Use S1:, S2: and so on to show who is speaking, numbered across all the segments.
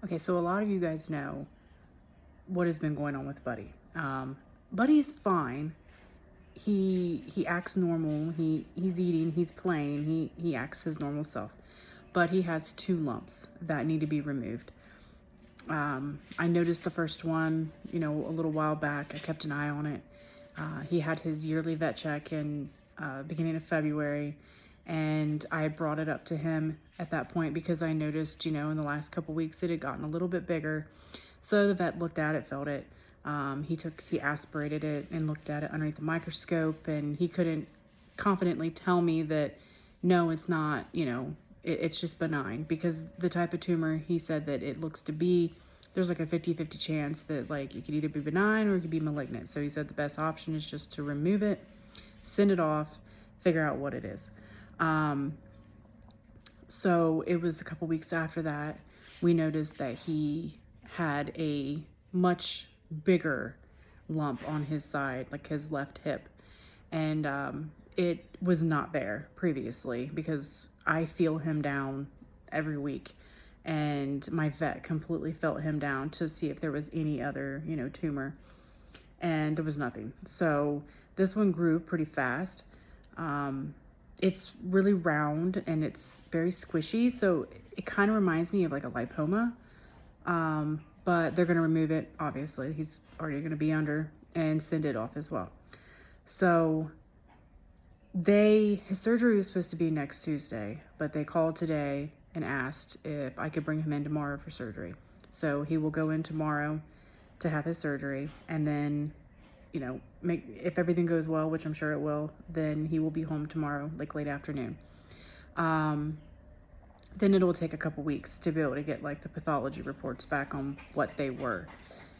S1: Okay, so a lot of you guys know what has been going on with Buddy. Buddy is fine. He acts normal. He's eating. He's playing. He acts his normal self, but he has 2 lumps that need to be removed. I noticed the first one, a little while back. I kept an eye on it. He had his yearly vet check in beginning of February, and I had brought it up to him at that point because I noticed, in the last couple weeks it had gotten a little bit bigger. So the vet looked at it, felt it. He aspirated it and looked at it underneath the microscope, and he couldn't confidently tell me that no, it's not, it's just benign, because the type of tumor he said that it looks to be, there's like a 50-50 chance that like it could either be benign or it could be malignant. So he said the best option is just to remove it, send it off, figure out what it is. So it was a couple weeks after that, we noticed that he had a much bigger lump on his side, like his left hip. And it was not there previously because I feel him down every week. And my vet completely felt him down to see if there was any other, tumor. And there was nothing. So this one grew pretty fast. It's really round and it's very squishy, so it kind of reminds me of like a lipoma. But they're going to remove it, obviously. He's already going to be under, and send it off as well. So his surgery was supposed to be next Tuesday, but they called today and asked if I could bring him in tomorrow for surgery. So he will go in tomorrow to have his surgery, and then if everything goes well, which I'm sure it will, then he will be home tomorrow, like late afternoon. Then it'll take a couple weeks to be able to get like the pathology reports back on what they were.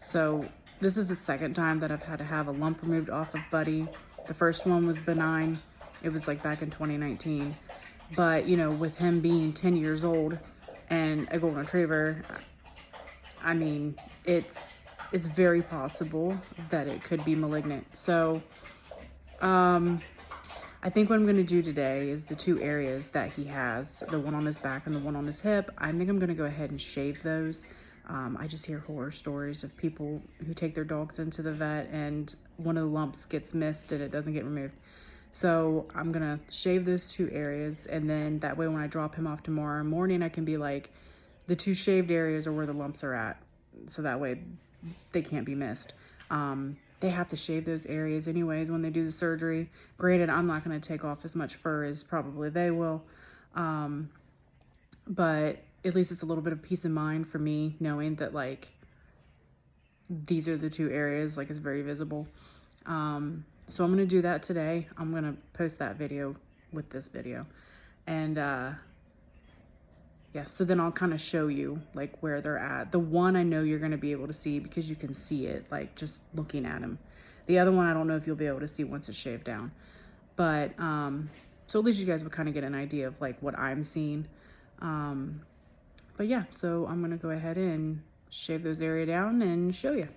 S1: So this is the second time that I've had to have a lump removed off of Buddy. The first one was benign. It was like back in 2019. But, with him being 10 years old and a golden retriever, I mean, it's very possible that it could be malignant. So, I think what I'm going to do today is the 2 areas that he has, the one on his back and the one on his hip, I think I'm going to go ahead and shave those. I just hear horror stories of people who take their dogs into the vet and one of the lumps gets missed and it doesn't get removed. So I'm going to shave those 2 areas, and then that way when I drop him off tomorrow morning, I can be like, the 2 shaved areas are where the lumps are at. So that way they can't be missed. They have to shave those areas anyways when they do the surgery. Granted, I'm not going to take off as much fur as probably they will. But at least it's a little bit of peace of mind for me knowing that like these are the 2 areas, like it's very visible. So I'm going to do that today. I'm going to post that video with this video. And yeah, so then I'll kind of show you like where they're at. The one I know you're going to be able to see because you can see it like just looking at him. The other one I don't know if you'll be able to see once it's shaved down. But so at least you guys would kind of get an idea of like what I'm seeing. But yeah, so I'm going to go ahead and shave those area down and show you.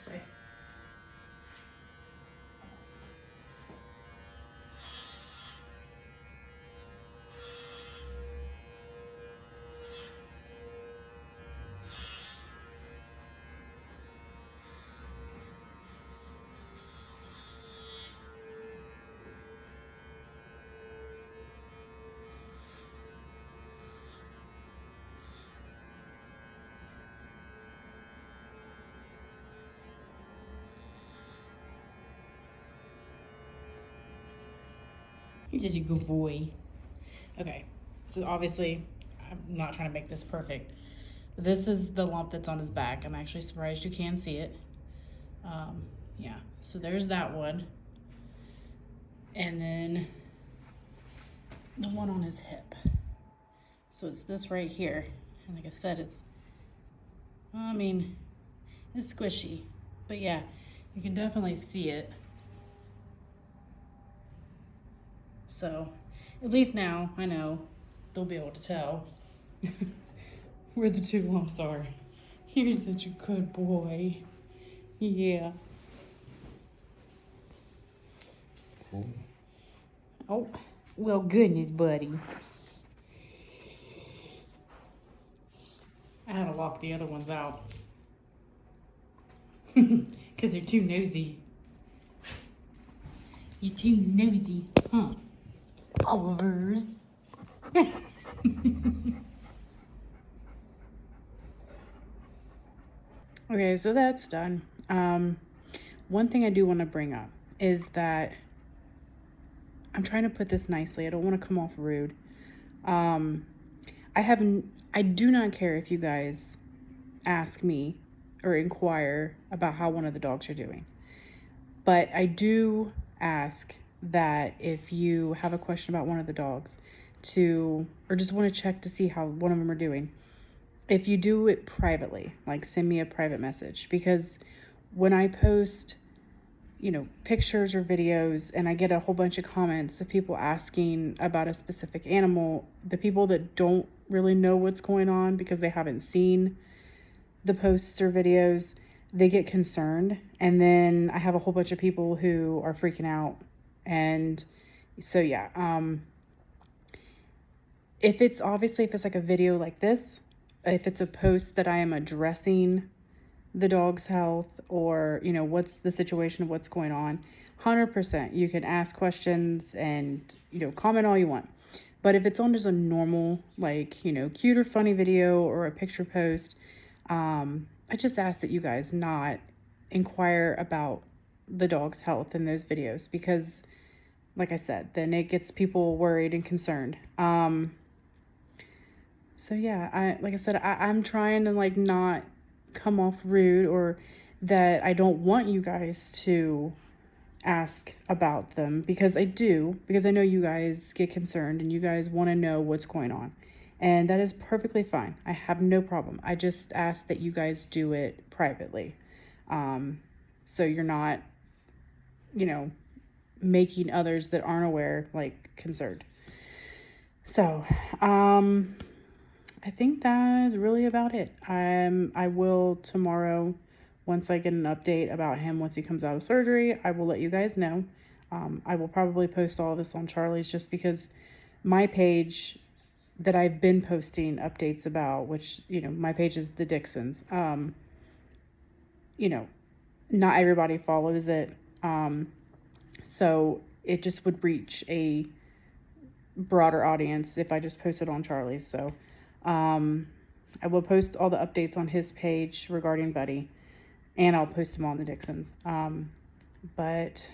S1: Sorry. You're such a good boy. Okay, so obviously, I'm not trying to make this perfect. This is the lump that's on his back. I'm actually surprised you can see it. Yeah, so there's that one. And then the one on his hip. So it's this right here. And like I said, it's squishy. But yeah, you can definitely see it. So at least now I know they'll be able to tell where the two lumps are. You're such a good boy. Yeah.
S2: Cool.
S1: Oh, well, goodness, buddy. I had to lock the other ones out. Because they're too nosy. You're too nosy, huh? Olivers. Okay, so that's done. One thing I do want to bring up is that I'm trying to put this nicely. I don't want to come off rude. I do not care if you guys ask me or inquire about how one of the dogs are doing. But I do ask that if you have a question about one of the dogs or just want to check to see how one of them are doing, if you do it privately, like send me a private message, because when I post, pictures or videos and I get a whole bunch of comments of people asking about a specific animal, the people that don't really know what's going on because they haven't seen the posts or videos, they get concerned. And then I have a whole bunch of people who are freaking out. And so, yeah, if it's like a video like this, if it's a post that I am addressing the dog's health or, what's the situation of what's going on, 100%, you can ask questions and, comment all you want. But if it's on just a normal, cute or funny video or a picture post, I just ask that you guys not inquire about the dog's health in those videos, because like I said, then it gets people worried and concerned. So yeah, like I said, I'm trying to not come off rude or that I don't want you guys to ask about them, because I know you guys get concerned and you guys want to know what's going on, and that is perfectly fine. I have no problem. I just ask that you guys do it privately, so you're not making others that aren't aware concerned. So I think that is really about it. I will tomorrow, once I get an update about him, once he comes out of surgery, I will let you guys know. I will probably post all this on Charlie's, just because my page that I've been posting updates about, which, my page is the Dixons. Not everybody follows it. So it just would reach a broader audience if I just posted on Charlie's. So I will post all the updates on his page regarding Buddy, and I'll post them on the Dixons. But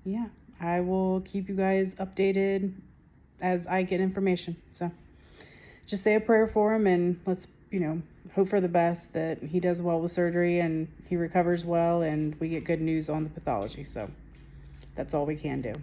S1: yeah, I will keep you guys updated as I get information. So just say a prayer for him, and let's, hope for the best, that he does well with surgery and he recovers well and we get good news on the pathology. So that's all we can do.